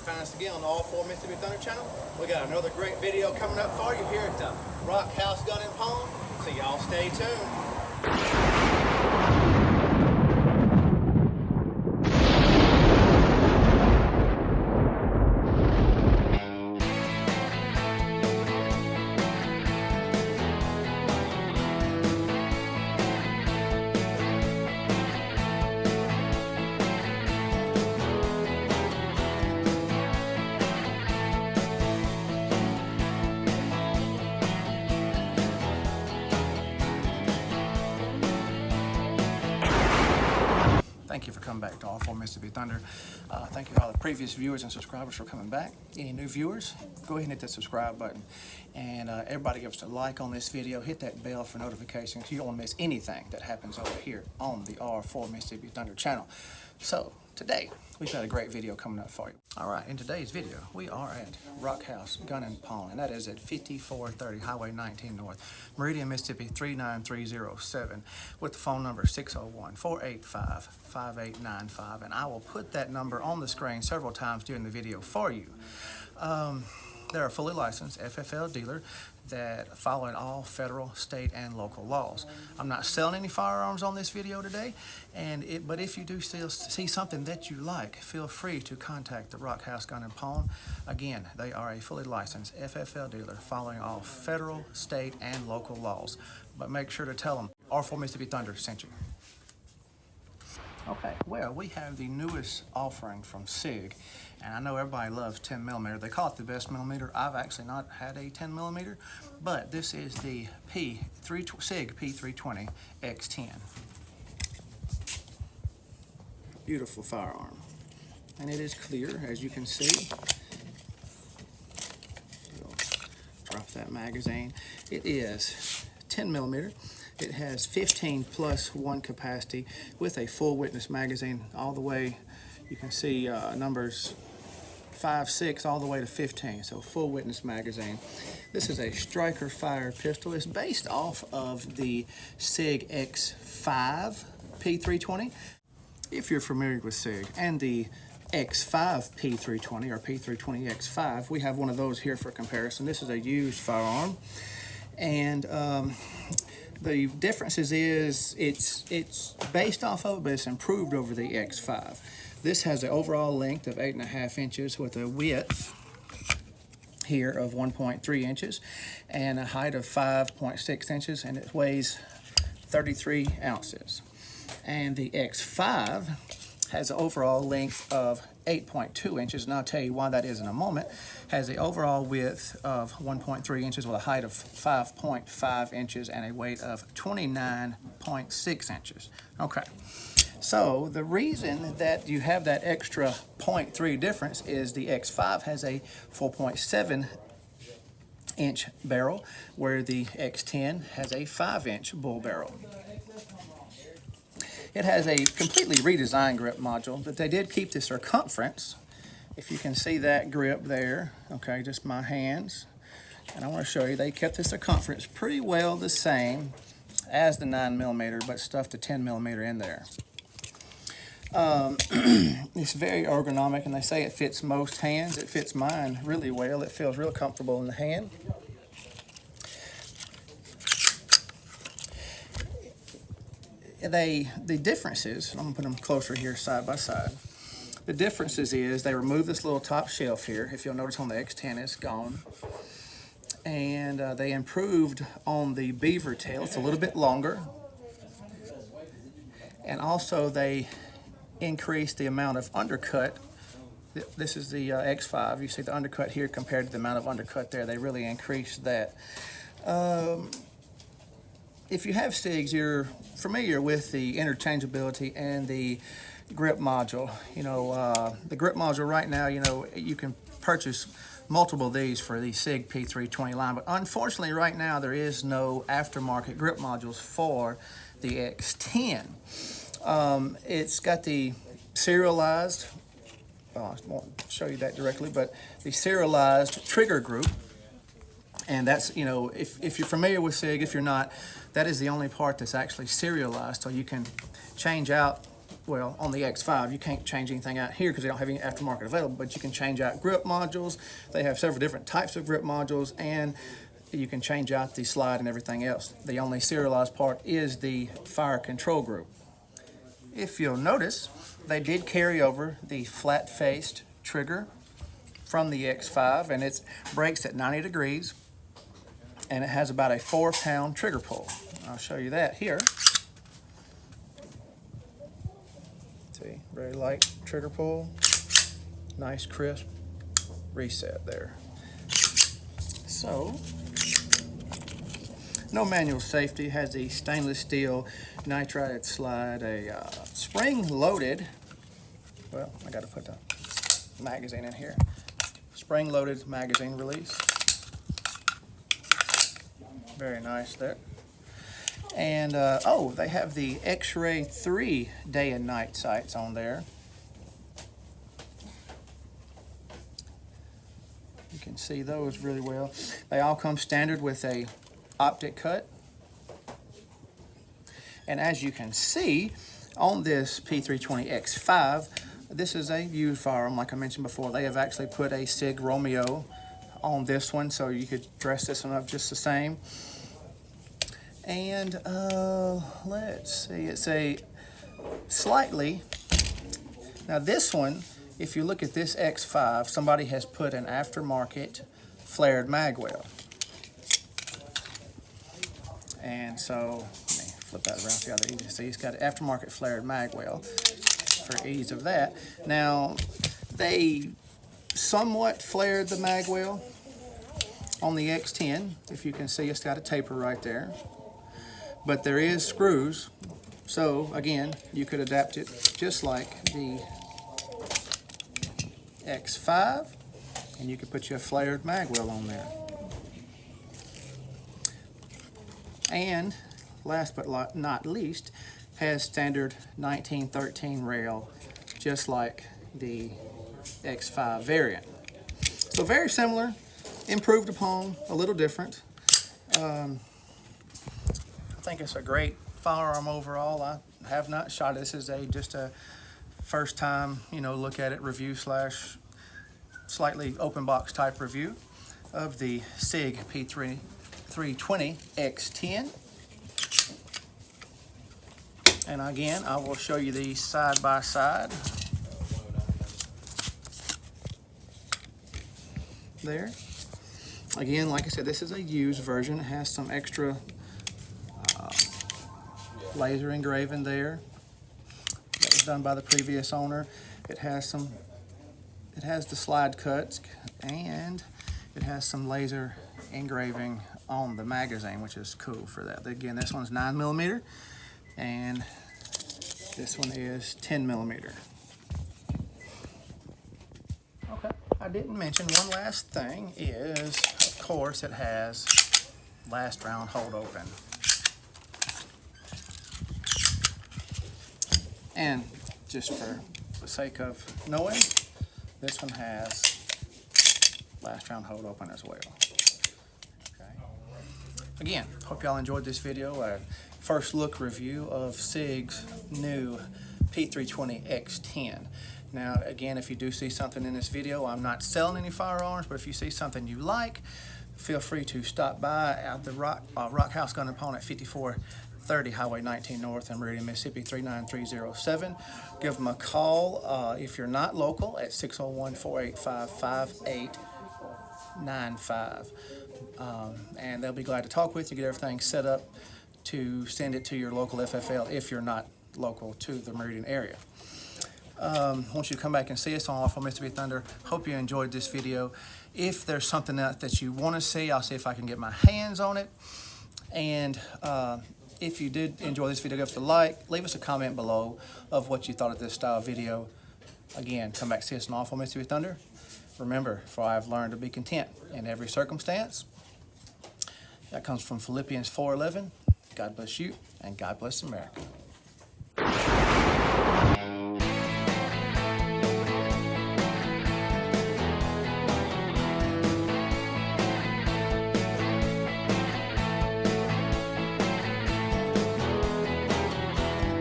find us again on the All 4 Mississippi Thunder channel. We got another great video coming up for you here at the Rock House Gun and Pawn. So y'all stay tuned. Thank you for coming back to All 4 Mississippi Thunder. Thank you to all the previous viewers and subscribers for coming back. Any new viewers, go ahead and hit that subscribe button. And everybody give us a like on this video. Hit that bell for notifications. You don't want to miss anything that happens over here on the R4 Mississippi Thunder channel. So today, we've got a great video coming up for you. All right, in today's video, we are at Rock House Gun and Pawn, and that is at 5430 Highway 19 North, Meridian, Mississippi 39307, with the phone number 601-485-5895, and I will put that number on the screen several times during the video for you. They're a fully licensed FFL dealer that following all federal, state, and local laws. I'm not selling any firearms on this video today, but if you do still see something that you like, feel free to contact the Rock House Gun and Pawn. Again, they are a fully licensed FFL dealer following all federal, state, and local laws. But make sure to tell them R4 Mississippi Thunder sent you. Okay, well, we have the newest offering from SIG, and I know everybody loves 10 millimeter. They call it the best millimeter. I've actually not had a 10 millimeter, but this is the SIG P320 XTEN. Beautiful firearm, and it is clear, as you can see. We'll drop that magazine. It is 10 millimeter. It has 15+1 capacity with a full witness magazine all the way. You can see numbers 5, 6, all the way to 15. So full witness magazine. This is a striker fire pistol. It's based off of the SIG X5 P320. If you're familiar with SIG and the X5 P320 or P320 X5, we have one of those here for comparison. This is a used firearm, and the differences is it's based off of it, but it's improved over the X5. This has an overall length of 8.5 inches with a width here of 1.3 inches and a height of 5.6 inches, and it weighs 33 ounces. And the X5 has an overall length of 8.2 inches, and I'll tell you why that is in a moment. Has the overall width of 1.3 inches with a height of 5.5 inches and a weight of 29.6 inches. Okay, so the reason that you have that extra 0.3 difference is the X5 has a 4.7 inch barrel, where the X10 has a 5-inch bull barrel. It has a completely redesigned grip module, but they did keep the circumference. If you can see that grip there, okay, just my hands. And I want to show you, they kept the circumference pretty well the same as the 9mm, but stuffed the 10mm in there. It's very ergonomic, and they say it fits most hands. It fits mine really well. It feels real comfortable in the hand. The differences, I'm going to put them closer here side by side. The differences is they removed this little top shelf here. If you'll notice on the X10, it's gone. And they improved on the beaver tail. It's a little bit longer. And also they increased the amount of undercut. This is the X5. You see the undercut here compared to the amount of undercut there. They really increased that. If you have SIGs, you're familiar with the interchangeability and the grip module. You know, the grip module right now, you know, you can purchase multiple of these for the SIG P320 line, but unfortunately right now there is no aftermarket grip modules for the X10. It's got the serialized, I won't show you that directly, but the serialized trigger group. And that's, you know, if you're familiar with SIG, if you're not, that is the only part that's actually serialized, so you can change out well, on the X5, you can't change anything out here because they don't have any aftermarket available, but you can change out grip modules. They have several different types of grip modules, and you can change out the slide and everything else. The only serialized part is the fire control group. If you'll notice, they did carry over the flat-faced trigger from the X5, and it breaks at 90 degrees, and it has about a 4-pound trigger pull. I'll show you that here. See, very light trigger pull, nice crisp reset there. So, no manual safety, has the stainless steel nitrided slide, a spring-loaded, well, I got to put the magazine in here, spring-loaded magazine release. Very nice there. And, oh, they have the X-Ray 3 day and night sights on there. You can see those really well. They all come standard with a optic cut. And as you can see, on this P320 X5, this is a used firearm, like I mentioned before. They have actually put a SIG Romeo on this one, so you could dress this one up just the same. And let's see, it's a slightly, now this one, if you look at this X5, somebody has put an aftermarket flared mag well. And so, let me flip that around so you can see it's got an aftermarket flared mag well for ease of that. Now, they somewhat flared the mag well on the X10. If you can see, it's got a taper right there. But there is screws, so again, you could adapt it just like the X5, and you could put your flared mag well on there. And last but not least, has standard 1913 rail, just like the X5 variant. So very similar, improved upon, a little different. I think it's a great firearm overall. I have not shot it. This is just a first time, look at it review slash slightly open box type review of the SIG P320 XTEN. And again, I will show you these side by side. There. Again, like I said, this is a used version. It has some extra laser engraving there that was done by the previous owner. It has the slide cuts, and it has some laser engraving on the magazine, which is cool for that. Again, this one's 9mm, and this one is 10mm. Okay, I didn't mention one last thing is, of course, it has last round hold open. And just for the sake of knowing, this one has last round hold open as well. Okay. Again, hope y'all enjoyed this video. A first look review of SIG's new P320 X10. Now, again, if you do see something in this video, I'm not selling any firearms, but if you see something you like, feel free to stop by at the Rock House Gun and Pawn at 5430 Highway 19 North in Meridian, Mississippi 39307. Give them a call if you're not local at 601-485-5895. And they'll be glad to talk with you, get everything set up to send it to your local FFL if you're not local to the Meridian area. Once you come back and see us on Off on Mississippi Thunder, hope you enjoyed this video. If there's something else that you want to see, I'll see if I can get my hands on it. And if you did enjoy this video, give us a like, leave us a comment below of what you thought of this style video. Again, come back and see us on Off on Mississippi Thunder. Remember, for I have learned to be content in every circumstance. That comes from Philippians 4:11. God bless you, and God bless America.